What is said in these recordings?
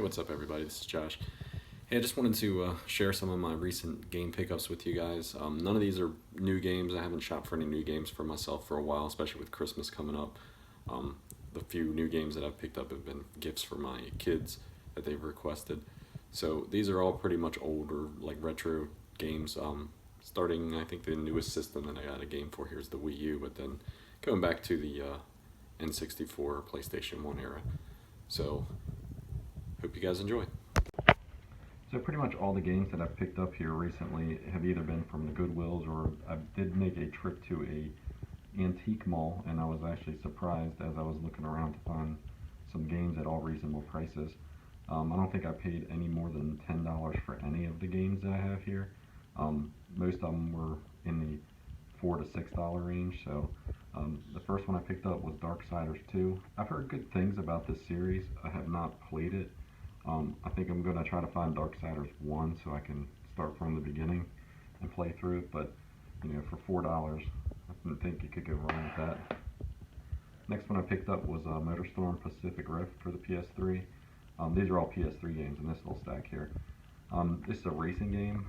Hey, what's up, everybody? This is Josh. Hey, I just wanted to share some of my recent game pickups with you guys. None of these are new games. I haven't shopped for any new games for myself for a while, especially with Christmas coming up. Um, the few new games that I've picked up have been gifts for my kids that they've requested. So these are all pretty much older, like retro games. Starting, I think the newest system that I got a game for here is the Wii U, but then going back to the N64 PlayStation 1 era. So, hope you guys enjoy. So pretty much all the games that I've picked up here recently have either been from the Goodwills, or I did make a trip to a antique mall, and I was actually surprised as I was looking around to find some games at all reasonable prices. I don't think I paid any more than $10 for any of the games that I have here. Most of them were in the $4 to $6 range. So the first one I picked up was Darksiders 2. I've heard good things about this series. I have not played it. I think I'm going to try to find Darksiders 1 so I can start from the beginning and play through it, but you know, for $4, I didn't think you could go wrong with that. Next one I picked up was MotorStorm Pacific Rift for the PS3. These are all PS3 games in this little stack here. This is a racing game.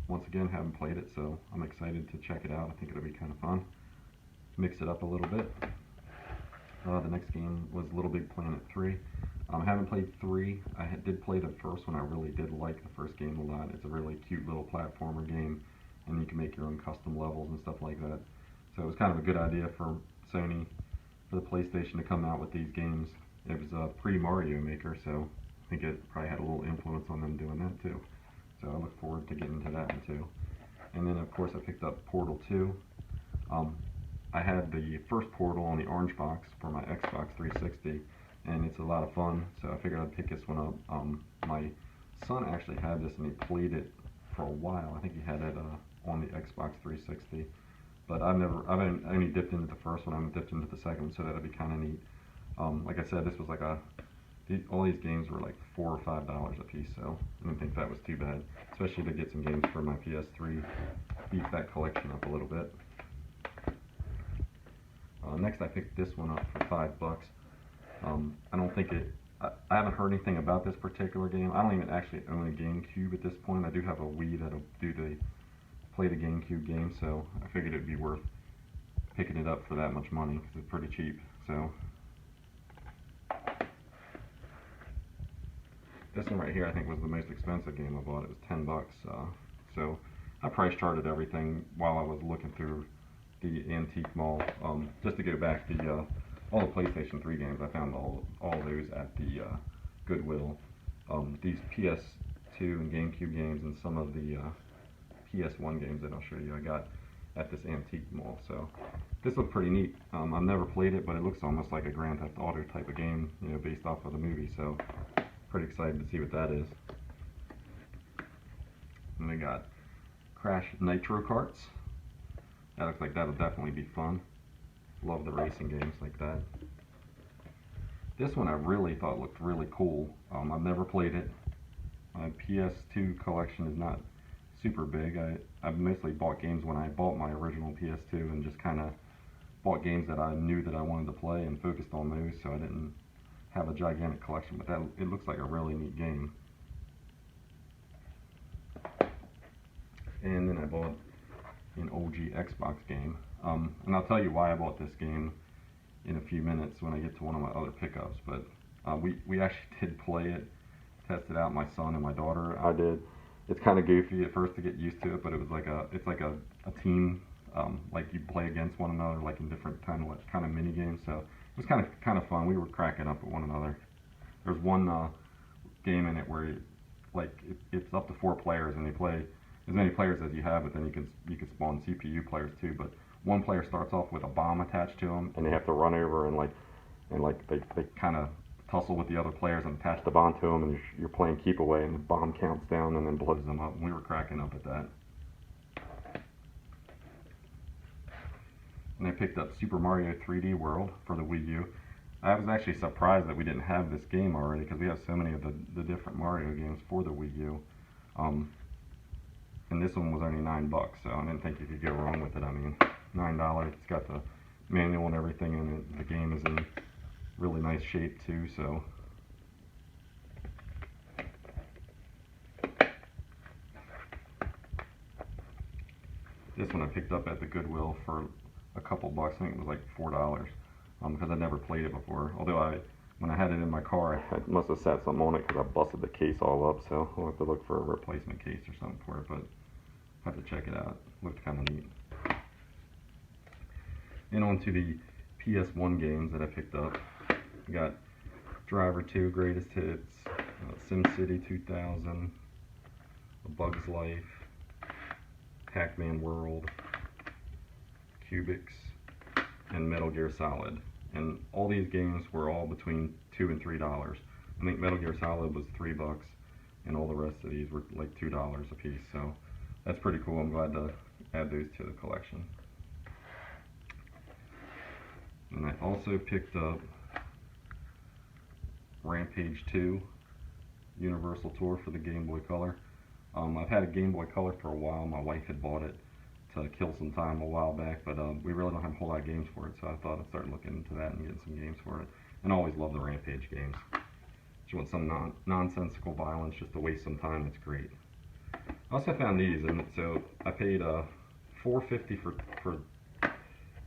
Once again, haven't played it, so I'm excited to check it out. I think it'll be kind of fun. Mix it up a little bit. The next game was Little Big Planet 3. I haven't played 3. I did play the first one. I really did like the first game a lot. It's a really cute little platformer game, and you can make your own custom levels and stuff like that. So it was kind of a good idea for Sony, for the PlayStation, to come out with these games. It was a pre-Mario Maker, so I think it probably had a little influence on them doing that too. So I look forward to getting into that one too. And then of course I picked up Portal 2. I had the first Portal on the orange box for my Xbox 360, and it's a lot of fun, so I figured I'd pick this one up. My son actually had this and he played it for a while. I think he had it on the Xbox 360, but I've only dipped into the first one. I haven't dipped into the second one, so that'd be kind of neat. Like I said, this was like all these games were like $4 or $5 a piece, so I didn't think that was too bad, especially to get some games for my PS3, beef that collection up a little bit. Next I picked this one up for $5. I don't think I haven't heard anything about this particular game. I don't even actually own a GameCube at this point. I do have a Wii that'll play the GameCube game, so I figured it'd be worth picking it up for that much money because it's pretty cheap. So this one right here I think was the most expensive game I bought. It was $10. So I price charted everything while I was looking through the antique mall. Just to go back, all the PlayStation 3 games, I found all those at the Goodwill. These PS2 and GameCube games and some of the PS1 games that I'll show you I got at this antique mall. So this looked pretty neat. I've never played it, but it looks almost like a Grand Theft Auto type of game, you know, based off of the movie. So pretty excited to see what that is. And we got Crash Nitro Karts. That looks like that'll definitely be fun. Love the racing games like that. This one I really thought looked really cool. I've never played it. My PS2 collection is not super big. I've mostly bought games when I bought my original PS2 and just kind of bought games that I knew that I wanted to play and focused on those, so I didn't have a gigantic collection, but it looks like a really neat game. And then I bought an OG Xbox game, and I'll tell you why I bought this game in a few minutes when I get to one of my other pickups. But we actually did play it, tested out, my son and my daughter. I did. It's kind of goofy at first to get used to it, but it's like a team, like you play against one another, like in different kind of mini games. So it was kind of fun. We were cracking up at one another. There's one game in it where it's up to 4 players and they play as many players as you have, but then you can spawn CPU players too. But one player starts off with a bomb attached to him, and they have to run over and they kind of tussle with the other players and attach the bomb to them, and you're playing keep away, and the bomb counts down and then blows them up. And we were cracking up at that. And I picked up Super Mario 3D World for the Wii U. I was actually surprised that we didn't have this game already because we have so many of the different Mario games for the Wii U. And this one was only $9, so I didn't think you could go wrong with it. I mean, $9. It's got the manual and everything in it. The game is in really nice shape too. So This one I picked up at the Goodwill for a couple bucks. I think it was like $4, because I never played it before. Although when I had it in my car, I must have sat something on it because I busted the case all up. So I'll have to look for a replacement case or something for it. But I have to check it out. Looked kind of neat. And on to the PS1 games that I picked up. I got Driver 2 Greatest Hits, SimCity 2000, A Bug's Life, Pac-Man World, Cubics, and Metal Gear Solid. And all these games were all between $2 and $3. I think Metal Gear Solid was $3, and all the rest of these were like $2 a piece. So that's pretty cool. I'm glad to add those to the collection. And I also picked up Rampage 2 Universal Tour for the Game Boy Color. I've had a Game Boy Color for a while. My wife had bought it to kill some time a while back, but we really don't have a whole lot of games for it, so I thought I'd start looking into that and getting some games for it. And I always love the Rampage games. If you want some nonsensical violence just to waste some time, it's great. I also found these, and so I paid $4.50 for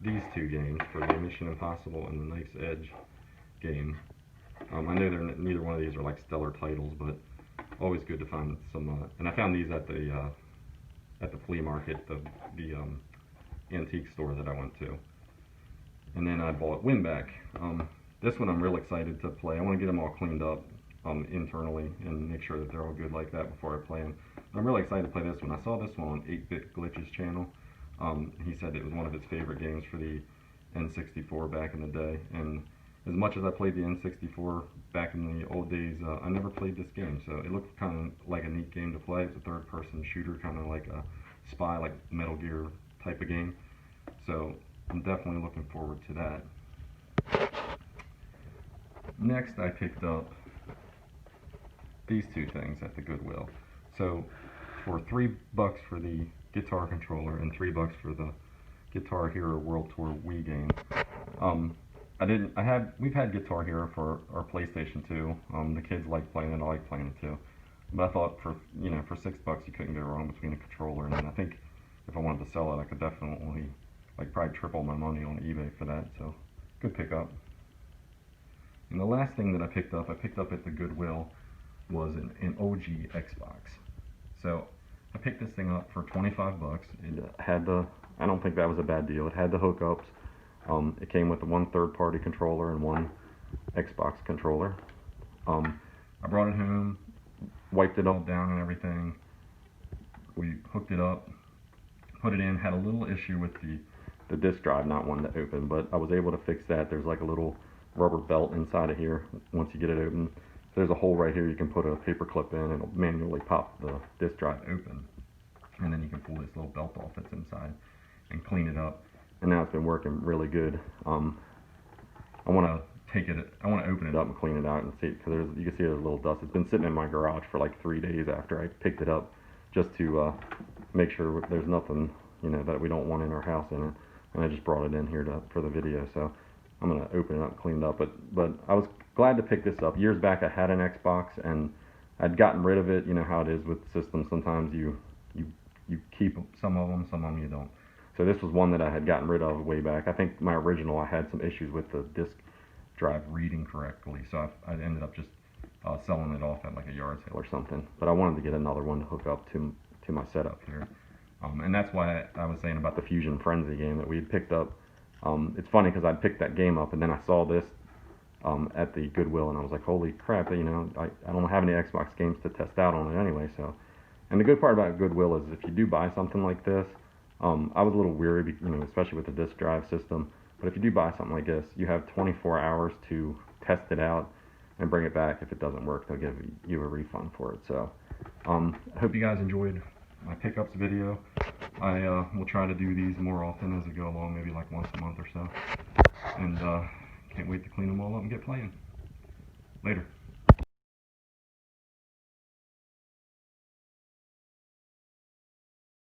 these two games, for the Mission Impossible and the Knife's Edge game. I know neither one of these are like stellar titles, but always good to find some. And I found these at the flea market, the antique store that I went to. And then I bought Winback. This one I'm real excited to play. I want to get them all cleaned up internally and make sure that they're all good like that before I play them. I'm really excited to play this one. I saw this one on 8-Bit Glitch's channel. He said it was one of his favorite games for the N64 back in the day. And as much as I played the N64 back in the old days, I never played this game. So it looked kind of like a neat game to play. It's a third-person shooter, kind of like a spy, like Metal Gear type of game. So I'm definitely looking forward to that. Next, I picked up these two things at the Goodwill. So for $3 for the guitar controller and $3 for the Guitar Hero World Tour Wii game. We've had Guitar Hero for our PlayStation 2. The kids like playing it, I like playing it too. But I thought for $6 you couldn't go wrong between a controller, and then I think if I wanted to sell it, I could definitely probably triple my money on eBay for that. So good pickup. And the last thing that I picked up at the Goodwill was an OG Xbox. So I picked this thing up for $25. It had I don't think that was a bad deal. It had the hookups. It came with the one third-party controller and one Xbox controller. I brought it home, wiped it all down and everything. We hooked it up, put it in. Had a little issue with the disk drive not wanting to open, but I was able to fix that. There's like a little rubber belt inside of here. Once you get it open, there's a hole right here. You can put a paper clip in and it'll manually pop the disk drive open. And then you can pull this little belt off that's inside and clean it up. And now it's been working really good. I want to open it up and clean it out and see, because you can see there's a little dust. It's been sitting in my garage for like 3 days after I picked it up, just to make sure there's nothing that we don't want in our house in it. And I just brought it in here for the video, so I'm gonna open it up and clean it up. But I was glad to pick this up. Years back I had an Xbox and I'd gotten rid of it. You know how it is with systems. Sometimes you keep some of them you don't. So this was one that I had gotten rid of way back. I think my original, I had some issues with the disk drive reading correctly, so I ended up just selling it off at like a yard sale or something. But I wanted to get another one to hook up to my setup here. And that's why I was saying about the Fusion Frenzy game that we had picked up. It's funny because I'd picked that game up and then I saw this at the Goodwill and I was like, holy crap, I don't have any Xbox games to test out on it anyway. So, and the good part about Goodwill is if you do buy something like this, I was a little weary, especially with the disk drive system. But if you do buy something like this, you have 24 hours to test it out and bring it back. If it doesn't work, they'll give you a refund for it. So I hope you guys enjoyed my pickups video. I will try to do these more often as we go along, maybe like once a month or so. And can't wait to clean them all up and get playing. Later.